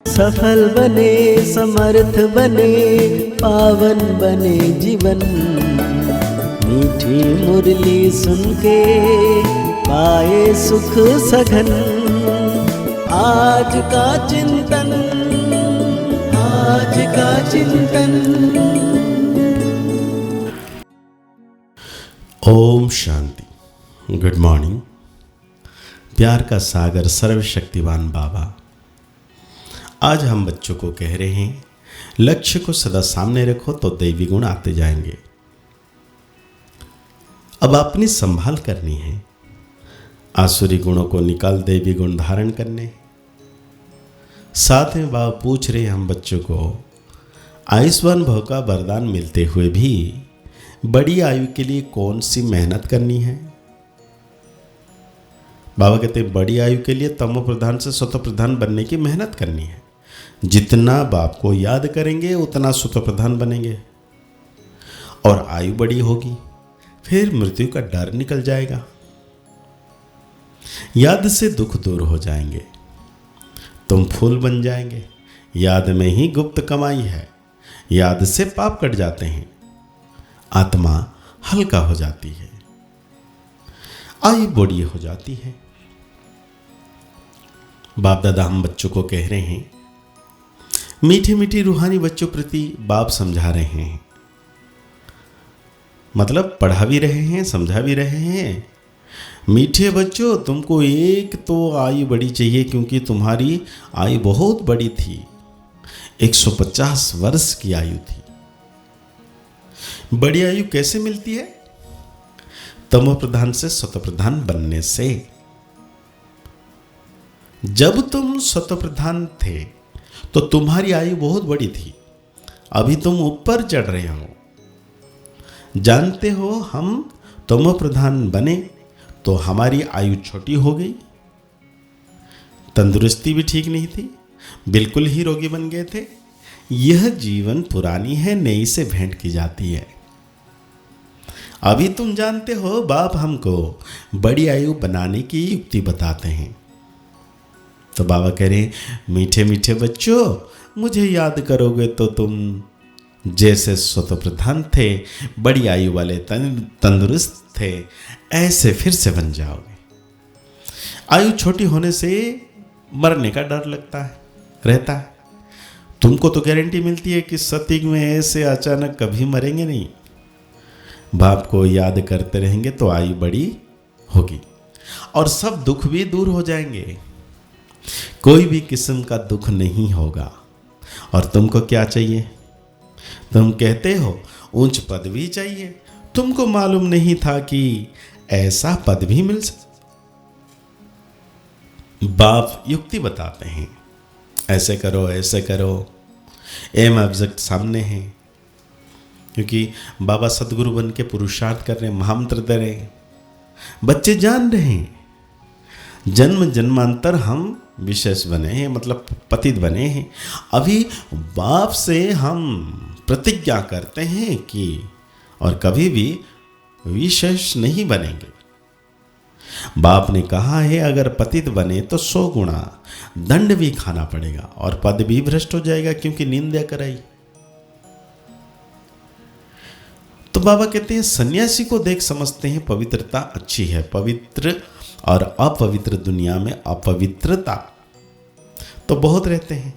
सफल बने, समर्थ बने, पावन बने जीवन। मीठी मुरली सुन के पाए सुख सघन। आज का चिंतन, आज का चिंतन। ओम शांति। Good morning. प्यार का सागर सर्वशक्तिवान बाबा आज हम बच्चों को कह रहे हैं, लक्ष्य को सदा सामने रखो तो दैवी गुण आते जाएंगे। अब अपनी संभाल करनी है, आसुरी गुणों को निकाल दैवी गुण धारण करने। साथ में बाबा पूछ रहे हम बच्चों को, आयुष्मान भव का वरदान मिलते हुए भी बड़ी आयु के लिए कौन सी मेहनत करनी है। बाबा कहते हैं बड़ी आयु के लिए तमो प्रधान से सतो प्रधान बनने की मेहनत करनी है। जितना बाप को याद करेंगे उतना सतो प्रधान बनेंगे और आयु बड़ी होगी, फिर मृत्यु का डर निकल जाएगा। याद से दुख दूर हो जाएंगे, तुम फूल बन जाएंगे। याद में ही गुप्त कमाई है, याद से पाप कट जाते हैं, आत्मा हल्का हो जाती है, आयु बड़ी हो जाती है। बाप दादा हम बच्चों को कह रहे हैं, मीठी मीठी रूहानी बच्चों प्रति बाप समझा रहे हैं, मतलब पढ़ा भी रहे हैं, समझा भी रहे हैं। मीठे बच्चों, तुमको एक तो आयु बड़ी चाहिए क्योंकि तुम्हारी आयु बहुत बड़ी थी, 150 वर्ष की आयु थी। बड़ी आयु कैसे मिलती है? तमो प्रधान से सतो प्रधान बनने से। जब तुम सतो प्रधान थे तो तुम्हारी आयु बहुत बड़ी थी, अभी तुम ऊपर चढ़ रहे हो। जानते हो, हम तमो प्रधान बने तो हमारी आयु छोटी हो गई, तंदुरुस्ती भी ठीक नहीं थी, बिल्कुल ही रोगी बन गए थे। यह जीवन पुरानी है, नई से भेंट की जाती है। अभी तुम जानते हो, बाप हमको बड़ी आयु बनाने की युक्ति बताते हैं। तो बाबा कह रहे, मीठे मीठे बच्चों, मुझे याद करोगे तो तुम जैसे स्वतः प्रधान थे, बड़ी आयु वाले तंदुरुस्त थे, ऐसे फिर से बन जाओगे। आयु छोटी होने से मरने का डर लगता है, रहता है। तुमको तो गारंटी मिलती है कि सतयुग में ऐसे अचानक कभी मरेंगे नहीं। बाप को याद करते रहेंगे तो आयु बड़ी होगी और सब दुख भी दूर हो जाएंगे, कोई भी किस्म का दुख नहीं होगा। और तुमको क्या चाहिए? तुम कहते हो ऊंच पद भी चाहिए, तुमको मालूम नहीं था कि ऐसा पद भी मिल सकता। बाप युक्ति बताते हैं, ऐसे करो ऐसे करो, एम ऑब्जेक्ट सामने है, क्योंकि बाबा सदगुरु बन के पुरुषार्थ कर रहे हैं, महामंत्र दे रहे हैं। बच्चे जान रहे हैं, जन्म जन्मांतर हम विशेष बने हैं, मतलब पतित बने हैं। अभी बाप से हम प्रतिज्ञा करते हैं कि और कभी भी विशेष नहीं बनेंगे। बाप ने कहा है, अगर पतित बने तो 100 गुना दंड भी खाना पड़ेगा और पद भी भ्रष्ट हो जाएगा, क्योंकि निंदा कराई। तो बाबा कहते हैं, सन्यासी को देख समझते हैं पवित्रता अच्छी है। पवित्र और अपवित्र दुनिया में अपवित्रता तो बहुत रहते हैं।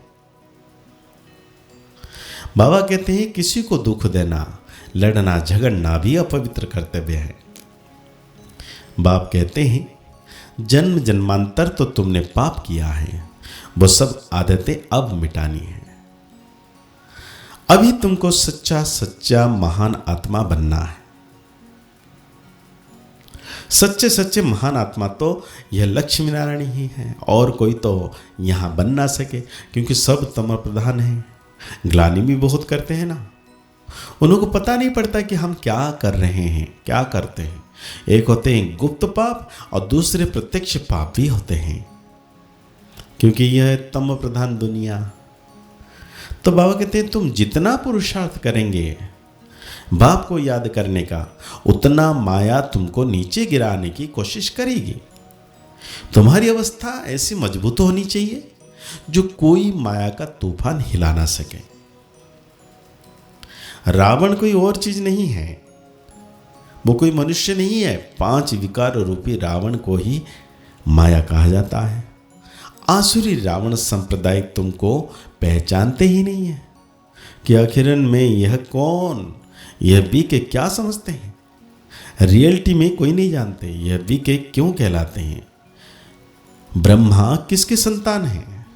बाबा कहते हैं, किसी को दुख देना, लड़ना झगड़ना भी अपवित्र कर्तव्य है। बाप कहते हैं, जन्म जन्मांतर तो तुमने पाप किया है, वो सब आदतें अब मिटानी है। अभी तुमको सच्चा सच्चा महान आत्मा बनना है। सच्चे सच्चे महान आत्मा तो यह लक्ष्मी नारायण ही है, और कोई तो यहाँ बन ना सके, क्योंकि सब तमो प्रधान है। ग्लानि भी बहुत करते हैं ना, उनको पता नहीं पड़ता कि हम क्या कर रहे हैं, क्या करते हैं। एक होते हैं गुप्त पाप और दूसरे प्रत्यक्ष पाप भी होते हैं, क्योंकि यह तमो प्रधान दुनिया। तो बाबा कहते हैं, तुम जितना पुरुषार्थ करेंगे बाप को याद करने का, उतना माया तुमको नीचे गिराने की कोशिश करेगी। तुम्हारी अवस्था ऐसी मजबूत होनी चाहिए जो कोई माया का तूफान हिला ना सके। रावण कोई और चीज नहीं है, वो कोई मनुष्य नहीं है। 5 विकार रूपी रावण को ही माया कहा जाता है। आसुरी रावण संप्रदाय तुमको पहचानते ही नहीं है कि आखिरन में यह कौन, यह भी के क्या समझते हैं। रियलिटी में कोई नहीं जानते यह भी के क्यों कहलाते हैं। ब्रह्मा किसके संतान हैं।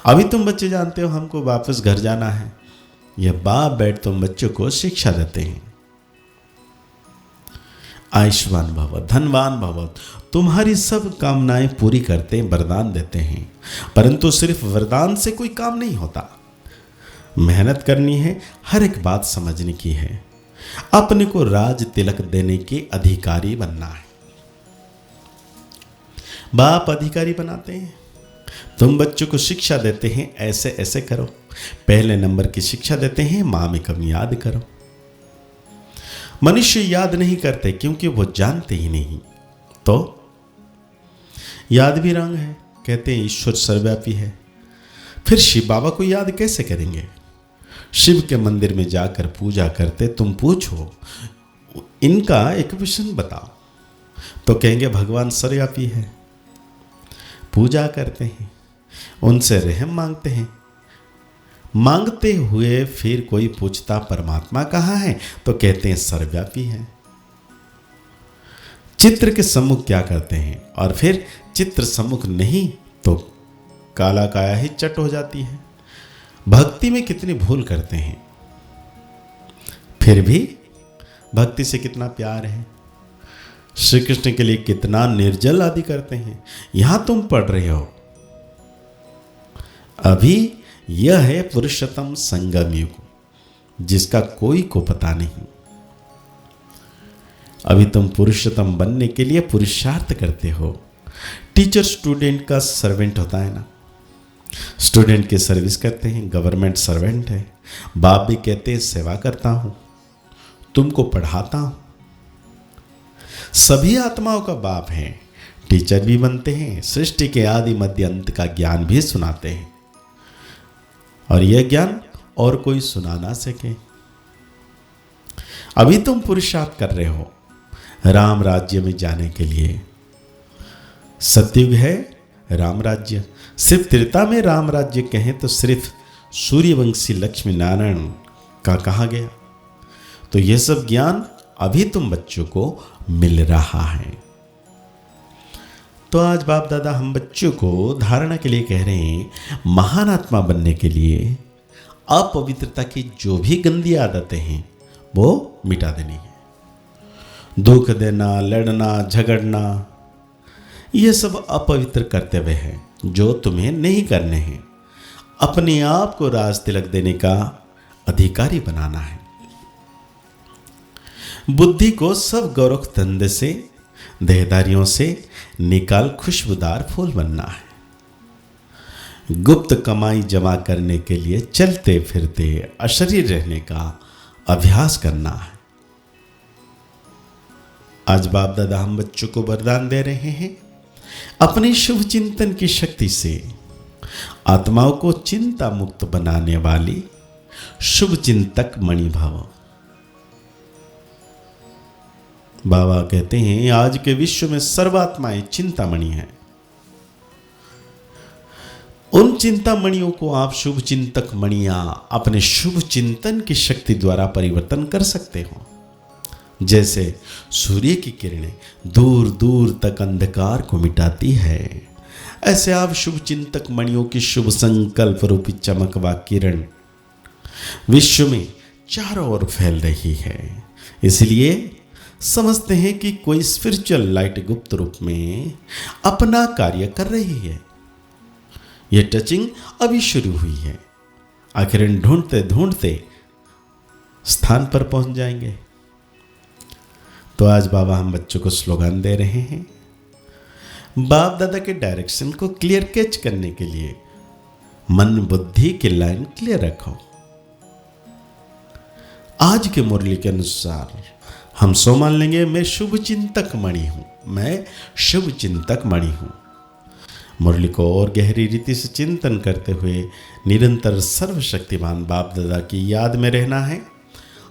अभी तुम बच्चे जानते हो हमको वापस घर जाना है। यह बाप बैठ तुम बच्चों को शिक्षा देते हैं। आयुष्मान भव, धनवान भव, तुम्हारी सब कामनाएं पूरी करते वरदान देते हैं। परंतु सिर्फ वरदान से कोई काम नहीं होता। मेहनत करनी है, हर एक बात समझने की है। अपने को राज तिलक देने के अधिकारी बनना है। बाप अधिकारी बनाते हैं, तुम बच्चों को शिक्षा देते हैं ऐसे ऐसे करो। पहले नंबर की शिक्षा देते हैं, मामेकम याद करो। मनुष्य याद नहीं करते क्योंकि वो जानते ही नहीं। तो याद भी रंग है, कहते हैं ईश्वर सर्वव्यापी है। फिर शिव बाबा को याद कैसे करेंगे। शिव के मंदिर में जाकर पूजा करते, तुम पूछो इनका एक विषय बताओ तो कहेंगे भगवान सर्वव्यापी है। पूजा करते हैं, उनसे रहम मांगते हैं। मांगते हुए फिर कोई पूछता परमात्मा कहाँ है तो कहते हैं सर्वव्यापी है। चित्र के सम्मुख क्या करते हैं और फिर चित्र सम्मुख नहीं तो काला काया ही चट हो जाती है। भक्ति में कितनी भूल करते हैं, फिर भी भक्ति से कितना प्यार है। श्री कृष्ण के लिए कितना निर्जल आदि करते हैं। यहां तुम पढ़ रहे हो अभी, यह है पुरुषोत्तम संगम युग, जिसका कोई को पता नहीं। अभी तुम पुरुषोत्तम बनने के लिए पुरुषार्थ करते हो। टीचर स्टूडेंट का सर्वेंट होता है ना, स्टूडेंट की सर्विस करते हैं, गवर्नमेंट सर्वेंट है। बाप भी कहते हैं सेवा करता हूं, तुमको पढ़ाता हूं। सभी आत्माओं का बाप है, टीचर भी बनते हैं, सृष्टि के आदि मध्य अंत का ज्ञान भी सुनाते हैं। और यह ज्ञान और कोई सुना ना सके। अभी तुम पुरुषार्थ कर रहे हो राम राज्य में जाने के लिए। सतयुग है राम राज्य। सिर्फ त्रेता में राम राज्य कहें तो सिर्फ सूर्यवंशी लक्ष्मी नारायण का कहा गया। तो यह सब ज्ञान अभी तुम बच्चों को मिल रहा है। तो आज बाप दादा हम बच्चों को धारणा के लिए कह रहे हैं, महान आत्मा बनने के लिए अपवित्रता की जो भी गंदी आदतें हैं वो मिटा देनी है। दुख देना, लड़ना, झगड़ना, ये सब अपवित्र कर्तव्य है जो तुम्हें नहीं करने हैं। अपने आप को राज तिलक देने का अधिकारी बनाना है। बुद्धि को सब गौरव धंधे से, देहदारियों से निकाल खुशबूदार फूल बनना है। गुप्त कमाई जमा करने के लिए चलते फिरते अशरीर रहने का अभ्यास करना है। आज बाप दादा हम बच्चों को वरदान दे रहे हैं, अपने शुभ चिंतन की शक्ति से आत्माओं को चिंता मुक्त बनाने वाली शुभ चिंतक मणि भव। बाबा कहते हैं आज के विश्व में सर्वात्माएं चिंतामणि हैं। उन चिंतामणियों को आप शुभ चिंतक मणियां अपने शुभ चिंतन की शक्ति द्वारा परिवर्तन कर सकते हो। जैसे सूर्य की किरणें दूर दूर तक अंधकार को मिटाती है, ऐसे आप शुभ चिंतक मणियों की शुभ संकल्प रूपी चमक व किरण विश्व में चारों ओर फैल रही है। इसलिए समझते हैं कि कोई स्पिरिचुअल लाइट गुप्त रूप में अपना कार्य कर रही है। यह टचिंग अभी शुरू हुई है, आखिर ढूंढते ढूंढते स्थान पर पहुंच जाएंगे। तो आज बाबा हम बच्चों को स्लोगन दे रहे हैं, बाप दादा के डायरेक्शन को क्लियर कैच करने के लिए मन बुद्धि की लाइन क्लियर रखो। आज के मुरली के अनुसार हम सो मान लेंगे, मैं शुभ चिंतक मणि हूं, मैं शुभ चिंतक मणि हूं। मुरली को और गहरी रीति से चिंतन करते हुए निरंतर सर्वशक्तिमान बाप दादा की याद में रहना है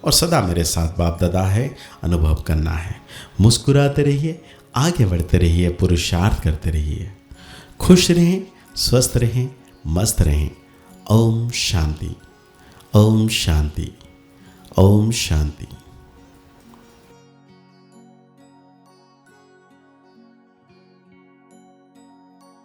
और सदा मेरे साथ बाप दादा है अनुभव करना है। मुस्कुराते रहिए, आगे बढ़ते रहिए, पुरुषार्थ करते रहिए। खुश रहें, स्वस्थ रहें, मस्त रहें। ओम शांति, ओम शांति, ओम शांति।